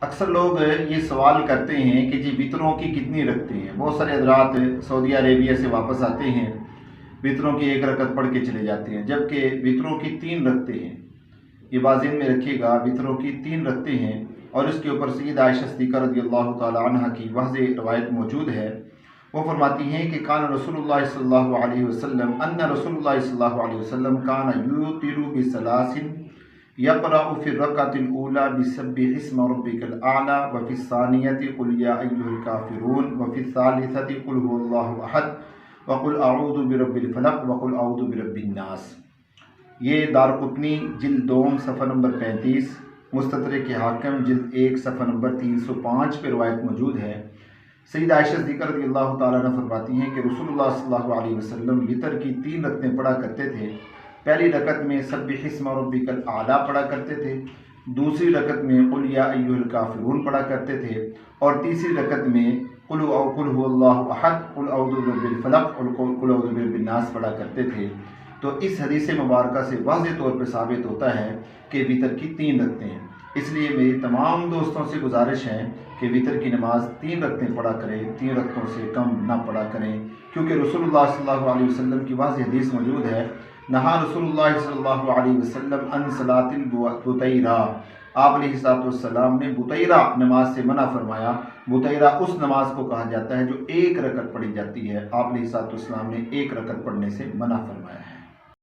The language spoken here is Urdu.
اکثر لوگ یہ سوال کرتے ہیں کہ جی وطروں کی کتنی رکھتے ہیں۔ بہت سارے حضرات سعودی عربیہ سے واپس آتے ہیں، وطروں کی 1 رکعت پڑھ کے چلے جاتے ہیں، جبکہ وطروں کی 3 رکھتے ہیں۔ یہ بات ذہن میں رکھیے گا، وطروں کی 3 رکھتے ہیں، اور اس کے اوپر سید عائشہ صدیقہ رضی اللہ تعالی عنہ کی واضح روایت موجود ہے۔ وہ فرماتی ہیں کہ کان رسول اللہ صلی اللہ علیہ وسلم ان رسول اللہ صلی اللہ علیہ وسلم کان یوتر بثلاث یقرأ فی الرکعۃ الاولی بسبح اسم ربک الاعلی وفی الثانیۃ قل یا ایھا الکافرون وفی الثالثۃ قل هو اللہ احد وقل اعوذ برب الفلق وقل اعوذ برب الناس۔ یہ دارقطنی جلد 2 صفحہ نمبر 35، مستدرک حاکم جلد 1 صفحہ نمبر 305 پہ روایت موجود ہے۔ سید عائشہ صدیقہ رضی اللہ تعالیٰ عنہ فرماتی ہیں کہ رسول اللہ صلی اللہ علیہ وسلم وطر کی 3 رکعتیں پڑھا کرتے تھے۔ پہلی رکعت میں سبح اسم ربک الاعلی پڑھا کرتے تھے، دوسری رکعت میں قل یا ایھا الکافرون پڑھا کرتے تھے، اور تیسری رکعت میں قل هو اللہ احد قل اعوذ برب الفلق اور قل اعوذ برب الناس پڑھا کرتے تھے۔ تو اس حدیث مبارکہ سے واضح طور پہ ثابت ہوتا ہے کہ وطر کی 3 رکعتیں ہیں۔ اس لیے میری تمام دوستوں سے گزارش ہے کہ وطر کی نماز 3 رکعتیں پڑھا کریں، 3 رکعتوں سے کم نہ پڑھا کریں، کیونکہ رسول اللہ صلی اللہ علیہ وسلم کی واضح حدیث موجود ہے، نہا رسول اللہ صلی اللہ علیہ وسلم عن صلاۃ البطیرہ، آپ علیہ السلام نے بطیرہ نماز سے منع فرمایا۔ بطیرہ اس نماز کو کہا جاتا ہے جو 1 رکعت پڑھی جاتی ہے، آپ علیہ السلام نے 1 رکعت پڑھنے سے منع فرمایا ہے۔